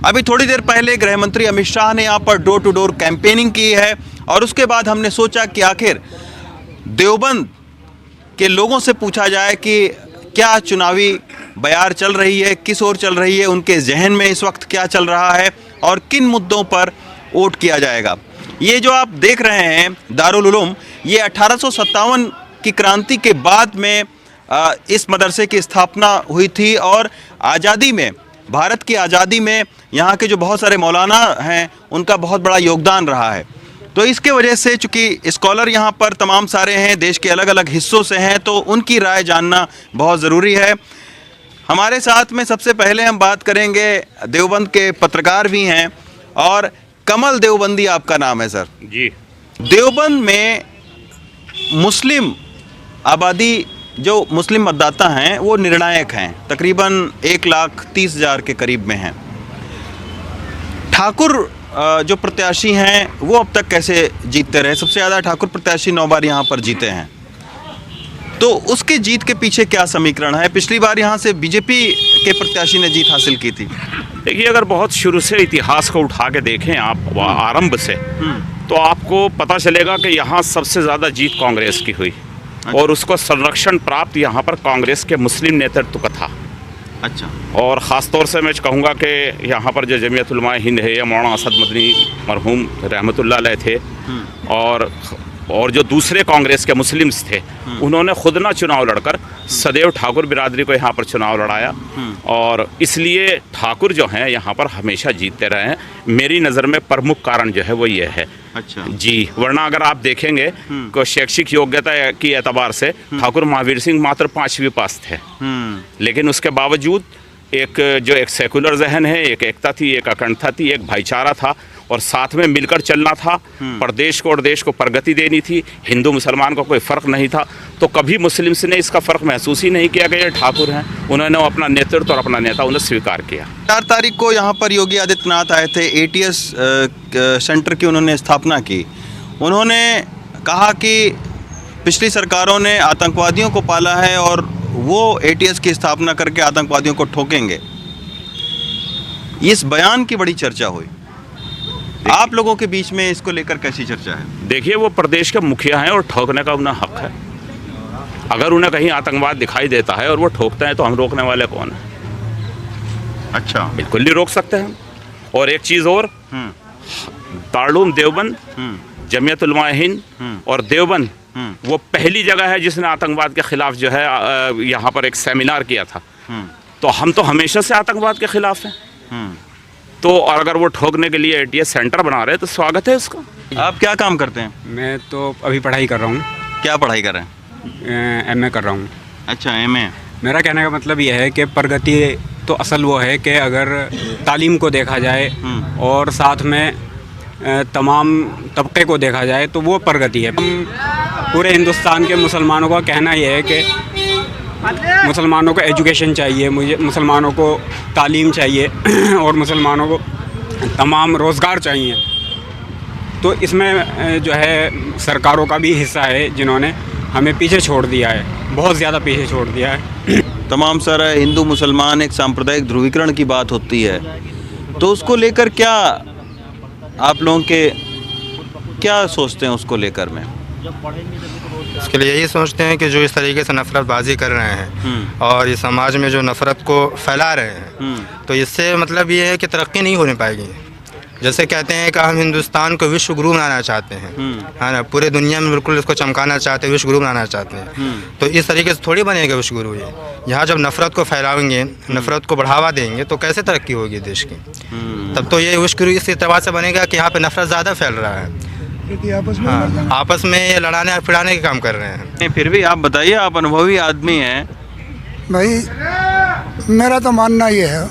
अभी थोड़ी देर पहले गृह मंत्री अमित शाह ने यहाँ पर डोर टू डोर कैंपेनिंग की है और उसके बाद हमने सोचा कि आखिर देवबंद के लोगों से पूछा जाए कि क्या चुनावी बयार चल रही है, किस ओर चल रही है, उनके जहन में इस वक्त क्या चल रहा है और किन मुद्दों पर वोट किया जाएगा। ये जो आप देख रहे हैं दारुल उलूम, ये 1857 की क्रांति के बाद में इस मदरसे की स्थापना हुई थी और आज़ादी में, भारत की आज़ादी में यहाँ के जो बहुत सारे मौलाना हैं उनका बहुत बड़ा योगदान रहा है। तो इसके वजह से चूँकि स्कॉलर यहाँ पर तमाम सारे हैं, देश के अलग अलग हिस्सों से हैं, तो उनकी राय जानना बहुत ज़रूरी है। हमारे साथ में सबसे पहले हम बात करेंगे, देवबंद के पत्रकार भी हैं और कमल देवबंदी आपका नाम है सर जी। देवबंद में मुस्लिम आबादी, जो मुस्लिम मतदाता हैं वो निर्णायक हैं, तकरीबन 1,30,000 के करीब में हैं। ठाकुर जो प्रत्याशी हैं वो अब तक कैसे जीतते रहे? सबसे ज़्यादा ठाकुर प्रत्याशी 9 बार यहाँ पर जीते हैं, तो उसके जीत के पीछे क्या समीकरण है? पिछली बार यहाँ से बीजेपी के प्रत्याशी ने जीत हासिल की थी। देखिए, अगर बहुत शुरू से इतिहास को उठा के देखें आप आरंभ से, तो आपको पता चलेगा कि यहाँ सबसे ज़्यादा जीत कांग्रेस की हुई। अच्छा। और उसको संरक्षण प्राप्त यहाँ पर कांग्रेस के मुस्लिम नेतृत्व का था। अच्छा। और ख़ास तौर से मैं कहूँगा कि यहाँ पर जो जमीयत उलमा हिंद है, या मौलाना असद मदनी मरहूम रहमतुल्लाह अलैह थे, और जो दूसरे कांग्रेस के मुस्लिम्स थे, उन्होंने खुद ना चुनाव लड़कर सदैव ठाकुर बिरादरी को यहाँ पर चुनाव लड़ाया, और इसलिए ठाकुर जो हैं यहाँ पर हमेशा जीतते रहे हैं। मेरी नज़र में प्रमुख कारण जो है वो ये है। अच्छा जी, वरना अगर आप देखेंगे तो शैक्षिक योग्यता की एतबार से ठाकुर महावीर सिंह मात्र 5वीं पास थे, लेकिन उसके बावजूद एक सेकुलर जहन है, एक एकता थी, एक अखंडता थी, एक भाईचारा था, और साथ में मिलकर चलना था। प्रदेश को और देश को प्रगति देनी थी, हिंदू मुसलमान को कोई फ़र्क नहीं था। तो कभी मुस्लिम्स ने इसका फ़र्क महसूस ही नहीं किया कि ये ठाकुर हैं। उन्होंने अपना नेतृत्व और अपना नेता उन्हें स्वीकार किया। 4 तारीख को यहाँ पर योगी आदित्यनाथ आए थे, ATS सेंटर की उन्होंने स्थापना की। उन्होंने कहा कि पिछली सरकारों ने आतंकवादियों को पाला है और वो ATS की स्थापना करके आतंकवादियों को ठोकेंगे। इस बयान की बड़ी चर्चा हुई। आप लोगों के बीच में इसको लेकर कैसी चर्चा है? देखिए, वो प्रदेश के मुखिया हैं और ठोकने का उन्हें हक है। अगर उन्हें कहीं आतंकवाद दिखाई देता है और वो ठोकते हैं तो हम रोकने वाले कौन हैं? अच्छा, बिल्कुल नहीं रोक सकते हैं। और एक चीज़ और, दारुल देवबंद, जमीयत उलमा हिंद और देवबंद वो पहली जगह है जिसने आतंकवाद के खिलाफ जो है यहाँ पर एक सेमिनार किया था। तो हम तो हमेशा से आतंकवाद के खिलाफ हैं। तो और अगर वो ठोकने के लिए ATS सेंटर बना रहे हैं तो स्वागत है उसका। आप क्या काम करते हैं? मैं तो अभी पढ़ाई कर रहा हूँ। क्या पढ़ाई कर रहे हैं? MA कर रहा हूँ। अच्छा, MA। मेरा कहने का मतलब यह है कि प्रगति तो असल वो है कि अगर तालीम को देखा जाए और साथ में तमाम तबके को देखा जाए तो वो प्रगति है। पूरे हिंदुस्तान के मुसलमानों का कहना यह है कि मुसलमानों को एजुकेशन चाहिए, मुझे मुसलमानों को तालीम चाहिए और मुसलमानों को तमाम रोज़गार चाहिए। तो इसमें जो है सरकारों का भी हिस्सा है जिन्होंने हमें पीछे छोड़ दिया है, बहुत ज़्यादा पीछे छोड़ दिया है। तमाम सारा हिंदू मुसलमान एक सांप्रदायिक ध्रुवीकरण की बात होती है, तो उसको लेकर क्या आप लोगों के क्या सोचते हैं उसको लेकर में? इसके लिए यही सोचते हैं कि जो इस तरीके से नफरतबाजी कर रहे हैं और इस समाज में जो नफ़रत को फैला रहे हैं, तो इससे मतलब ये है कि तरक्की नहीं होने पाएगी। जैसे कहते हैं कि हम हिंदुस्तान को विश्व गुरु बनाना चाहते हैं, है ना, पूरे दुनिया में बिल्कुल इसको चमकाना चाहते हैं, विश्व गुरु बनाना चाहते हैं। तो इस तरीके से थोड़ी बनेगा विश्व गुरु। ये यहाँ जब नफ़रत को फैलाएंगे, नफ़रत को बढ़ावा देंगे, तो कैसे तरक्की होगी देश की? तब तो ये विश्व गुरु इस एतबार से बनेगा कि यहाँ पर नफ़रत ज़्यादा फैल रहा है। हाँ, आपस में ये लड़ाने और फिराने के काम कर रहे हैं। फिर भी आप बताइए, आप अनुभवी आदमी हैं। भाई, मेरा तो मानना ये है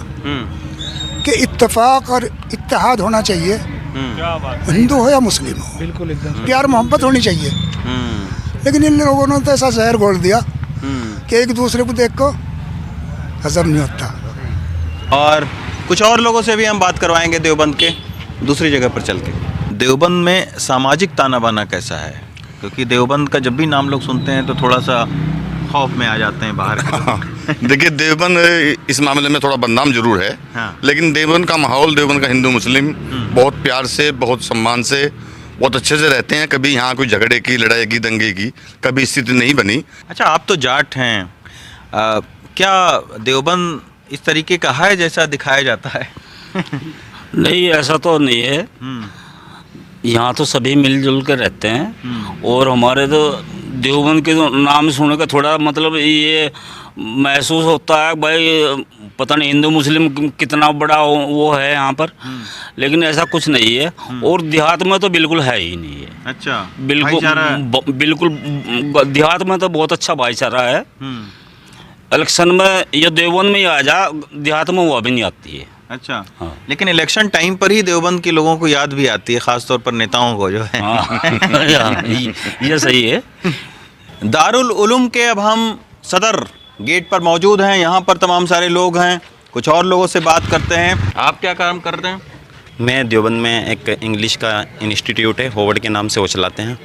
कि इत्तेफाक और इत्तेहाद होना चाहिए, हिंदू हो या मुस्लिम हो। बिल्कुल एकदम प्यार मोहब्बत होनी चाहिए। लेकिन इन लोगों ने तो ऐसा जहर घोल दिया कि एक दूसरे को देख को हजम नहीं होता। और कुछ और लोगों से भी हम बात करवाएंगे देवबंद के दूसरी जगह पर चल के। देवबंद में सामाजिक ताना बाना कैसा है? क्योंकि देवबंद का जब भी नाम लोग सुनते हैं तो थोड़ा सा खौफ में आ जाते हैं बाहर। देखिए, देवबंद इस मामले में थोड़ा बदनाम जरूर है। हाँ। लेकिन देवबंद का माहौल, देवबंद का हिंदू मुस्लिम बहुत प्यार से, बहुत सम्मान से, बहुत अच्छे से रहते हैं। कभी यहाँ कोई झगड़े की, लड़ाई की, दंगे की कभी स्थिति नहीं बनी। अच्छा, आप तो जाट हैं, क्या देवबंद इस तरीके का है जैसा दिखाया जाता है? नहीं, ऐसा तो नहीं है। यहाँ तो सभी मिलजुल कर रहते हैं और हमारे तो देवबंद के तो नाम सुनने का थोड़ा मतलब ये महसूस होता है भाई पता नहीं हिंदू मुस्लिम कितना बड़ा वो है यहाँ पर, लेकिन ऐसा कुछ नहीं है। और देहात में तो बिल्कुल है ही नहीं है। अच्छा, बिल्कुल बिल्कुल देहात में तो बहुत अच्छा भाईचारा है। इलेक्शन में ये देवबंद में ही आ जा, देहात में वो अभी नहीं आती है। अच्छा। हाँ। लेकिन इलेक्शन टाइम पर ही देवबंद के लोगों को याद भी आती है, खासतौर पर नेताओं को जो है। हाँ, ये सही है। दारुल उलूम के अब हम सदर गेट पर मौजूद हैं। यहाँ पर तमाम सारे लोग हैं, कुछ और लोगों से बात करते हैं। आप क्या काम करते हैं? मैं देवबंद में एक इंग्लिश का इंस्टीट्यूट है, होवर्ड के नाम से वो चलाते हैं।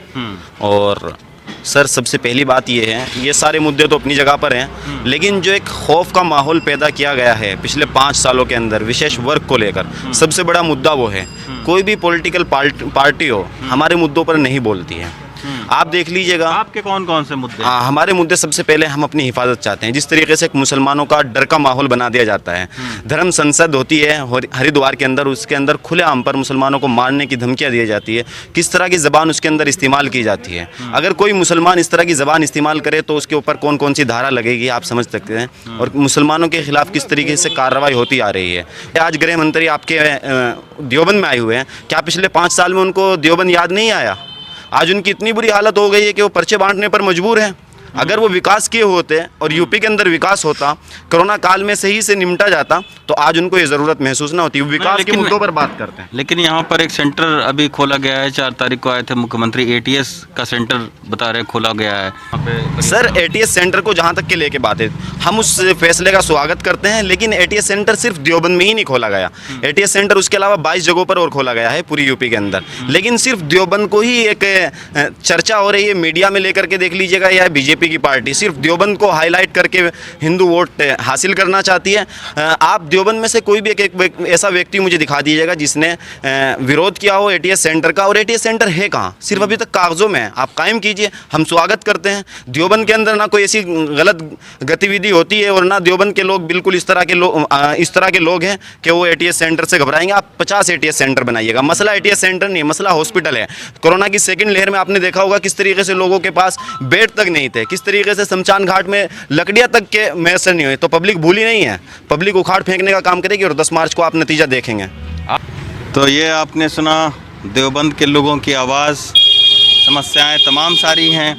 और सर, सबसे पहली बात ये है, ये सारे मुद्दे तो अपनी जगह पर हैं, लेकिन जो एक खौफ का माहौल पैदा किया गया है पिछले 5 सालों के अंदर विशेष वर्ग को लेकर, सबसे बड़ा मुद्दा वो है। कोई भी पॉलिटिकल पार्टी हो हमारे मुद्दों पर नहीं बोलती है। आप देख लीजिएगा। आपके कौन कौन से मुद्दे? हाँ, हमारे मुद्दे सबसे पहले हम अपनी हिफाजत चाहते हैं। जिस तरीके से मुसलमानों का डर का माहौल बना दिया जाता है, धर्म संसद होती है हरिद्वार के अंदर, उसके अंदर खुलेआम पर मुसलमानों को मारने की धमकियाँ दी जाती है। किस तरह की ज़बान उसके अंदर इस्तेमाल की जाती है। अगर कोई मुसलमान इस तरह की ज़बान इस्तेमाल करे तो उसके ऊपर कौन कौन सी धारा लगेगी आप समझ सकते हैं। और मुसलमानों के खिलाफ किस तरीके से कार्रवाई होती आ रही है। आज गृह मंत्री आपके देवबंद में आए हुए हैं, क्या पिछले 5 साल में उनको देवबंद याद नहीं आया? आज उनकी इतनी बुरी हालत हो गई है कि वो पर्चे बांटने पर मजबूर हैं। अगर वो विकास किए होते और यूपी के अंदर विकास होता, कोरोना काल में सही से निपटा जाता, तो आज उनको ये ज़रूरत महसूस ना होती। विकास के मुद्दों पर बात करते हैं। लेकिन यहाँ पर एक सेंटर अभी खोला गया है, 4 तारीख को आए थे मुख्यमंत्री, ATS का सेंटर बता रहे खोला गया है। सर, ATS सेंटर को जहाँ तक के लेके बात है, हम उस फैसले का स्वागत करते हैं, लेकिन ATS सेंटर सिर्फ देवबंद में ही नहीं खोला गया। ATS सेंटर उसके अलावा 22 जगहों पर और खोला गया है पूरी यूपी के अंदर, लेकिन सिर्फ देवबंद को ही एक चर्चा हो रही है मीडिया में लेकर के। देख लीजिएगा, यह बीजेपी की पार्टी सिर्फ देवबंद को हाईलाइट करके हिंदू वोट हासिल करना चाहती है। आप देवबंद में से कोई भी एक ऐसा व्यक्ति मुझे दिखा दीजिएगा जिसने विरोध किया हो ATS सेंटर का। और ATS सेंटर है कहाँ? सिर्फ अभी तक कागजों में है। आप कायम कीजिए, हम स्वागत करते हैं। देवबंद के अंदर ना कोई ऐसी गलत गतिविधि होती है और ना देवबंद के लोग बिल्कुल इस तरह के लोग हैं कि वो ATS सेंटर से घबराएंगे। आप 50 ATS सेंटर बनाइएगा। मसला ATS सेंटर नहीं, मसला हॉस्पिटल है। कोरोना की सेकंड लहर में आपने देखा होगा किस तरीके से लोगों के पास बेड तक नहीं थे, किस तरीके से शमशान घाट में लकड़ियां तक के मैसर नहीं हुई। तो पब्लिक भूली नहीं है, पब्लिक उखाड़ फेंकने का काम करेगी और 10 मार्च को आप नतीजा देखेंगे। तो ये आपने सुना देवबंद के लोगों की आवाज़। समस्याएं तमाम सारी हैं।